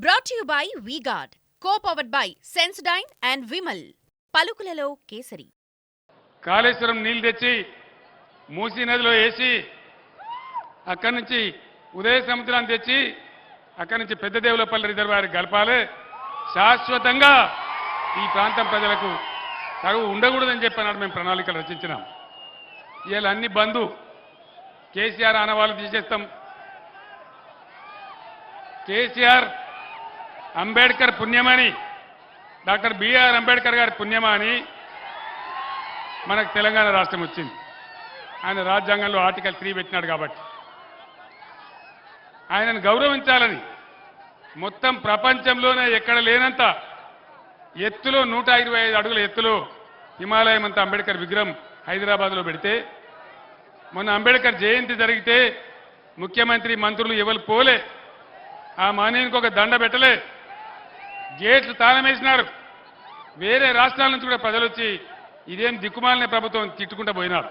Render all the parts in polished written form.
Brought to you by V-Guard, co-powered by Sensodyne and Vimal. పలుకులలో kesari. Kaleshwaram నీళ్లు తెచ్చి మూసీ నదిలో వేసి అక్కడి నుంచి ఉదయ సముద్రాన్ని తెచ్చి అక్కడి నుంచి పెద్దదేవులపల్లి రిజర్వాయర్ కలపాలి. శాశ్వతంగా ఈ ప్రాంతం ప్రజలకు తగువ ఉండకూడదని చెప్పినాడు. మేము ప్రణాళికలు రచించినాం. ఇవాళ అన్ని బంధు కేసీఆర్ ఆనవాళ్ళు తీసేస్తాం. కేసీఆర్ అంబేద్కర్ పుణ్యమని, డాక్టర్ బిఆర్ అంబేద్కర్ గారి పుణ్యమని మనకు తెలంగాణ రాష్ట్రం వచ్చింది. ఆయన రాజ్యాంగంలో ఆర్టికల్ 3 పెట్టినాడు. కాబట్టి ఆయనను గౌరవించాలని మొత్తం ప్రపంచంలోనే ఎక్కడ లేనంత ఎత్తులో 125 అడుగుల ఎత్తులో హిమాలయం అంతా అంబేద్కర్ విగ్రహం హైదరాబాద్లో పెడితే, మొన్న అంబేద్కర్ జయంతి జరిగితే ముఖ్యమంత్రి మంత్రులు ఎవరు పోలే, ఆ మానవునికి ఒక దండ పెట్టలే, గేట్లు తాళమేసినారు. వేరే రాష్ట్రాల నుంచి కూడా ప్రజలు వచ్చి ఇదేం దిక్కుమాలిన ప్రభుత్వం తిట్టుకుంటూ పోయినారు.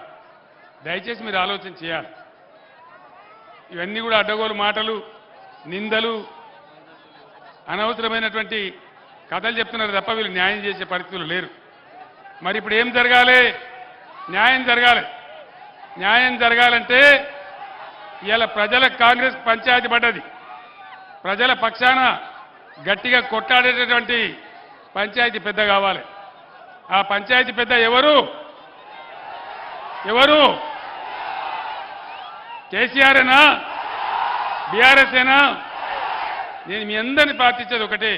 దయచేసి మీరు ఆలోచన చేయాలి. ఇవన్నీ కూడా అడ్డగోలు మాటలు, నిందలు, అనవసరమైనటువంటి కథలు చెప్తున్నారు తప్ప వీళ్ళు న్యాయం చేసే పరిస్థితులు లేరు. మరి ఇప్పుడు ఏం జరగాలి? న్యాయం జరగాలి. న్యాయం జరగాలంటే ఇవాళ ప్రజలకు కాంగ్రెస్ పంచాయతీ పడ్డది. ప్రజల పక్షాన గట్టిగా కొట్లాడేటటువంటి పంచాయతీ పెద్ద కావాలి. ఆ పంచాయతీ పెద్ద ఎవరు? కేసీఆర్ఏనా? బీఆర్ఎస్ ఏనా? నేను మీ అందరినీ ప్రార్థించేది ఒకటే,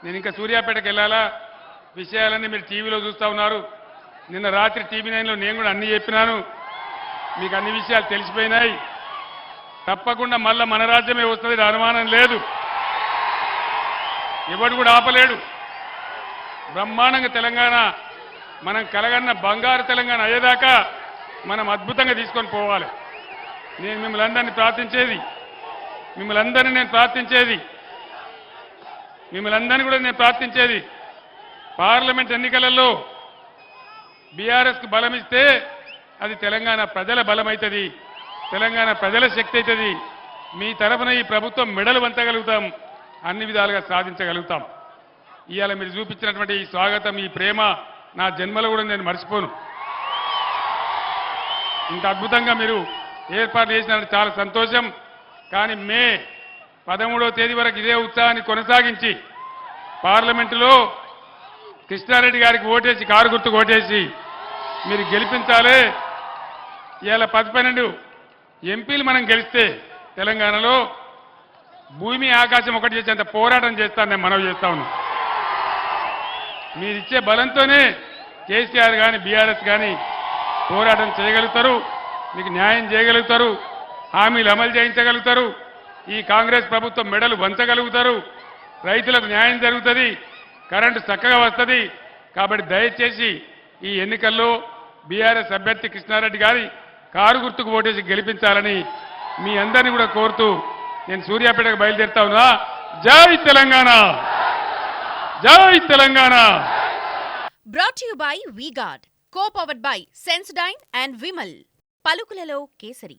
నేను ఇంకా సూర్యాపేటకు వెళ్ళాలా, విషయాలన్నీ మీరు టీవీలో చూస్తూ ఉన్నారు. నిన్న రాత్రి టీవీ 9లో నేను కూడా అన్ని చెప్పినాను. మీకు అన్ని విషయాలు తెలిసిపోయినాయి. తప్పకుండా మళ్ళా మన రాజ్యమే వస్తుంది, అనుమానం లేదు. ఎవడు కూడా ఆపలేడు. బ్రహ్మాండంగా తెలంగాణ మనం కలగన్న బంగారు తెలంగాణ అయ్యేదాకా మనం అద్భుతంగా తీసుకొని పోవాలి. నేను మిమ్మల్ని అందరినీ ప్రార్థించేది, పార్లమెంట్ ఎన్నికలలో బీఆర్ఎస్కు బలం ఇస్తే అది తెలంగాణ ప్రజల బలమైతుంది, తెలంగాణ ప్రజల శక్తి అవుతుంది. మీ తరఫున ఈ ప్రభుత్వం మెడలు వంచగలుగుతాం, అన్ని విధాలుగా సాధించగలుగుతాం. ఇవాళ మీరు చూపించినటువంటి ఈ స్వాగతం, ఈ ప్రేమ నా జన్మలో కూడా నేను మర్చిపోను. ఇంత అద్భుతంగా మీరు ఏర్పాటు చేసినట్టు చాలా సంతోషం. కానీ మే 13వ తేదీ వరకు ఇదే ఉత్సాహాన్ని కొనసాగించి పార్లమెంటులో కృష్ణారెడ్డి గారికి ఓటేసి, కారు గుర్తుకు ఓటేసి మీరు గెలిపించాలి. ఇవాళ 10-12 ఎంపీలు మనం గెలిస్తే తెలంగాణలో భూమి ఆకాశం ఒకటి చేసేంత పోరాటం చేస్తాను నేను మనవి చేస్తా ఉన్నాను. మీరిచ్చే బలంతోనే కేసీఆర్ కానీ బీఆర్ఎస్ కానీ పోరాటం చేయగలుగుతారు, మీకు న్యాయం చేయగలుగుతారు, హామీలు అమలు చేయించగలుగుతారు, ఈ కాంగ్రెస్ ప్రభుత్వం మెడలు వంచగలుగుతారు, రైతులకు న్యాయం జరుగుతుంది, కరెంటు చక్కగా వస్తుంది. కాబట్టి దయచేసి ఈ ఎన్నికల్లో బీఆర్ఎస్ అభ్యర్థి కృష్ణారెడ్డి గారి కారు గుర్తుకు ఓటేసి గెలిపించాలని మీ అందరినీ కూడా కోరుతూ నేను సూర్యాపేటకు బయలుదేరుతా ఉన్నా. జై తెలంగాణ, జై Telangana. Brought to you by V-Guard, co-powered by Sensodyne and Vimal. పలుకులలో kesari.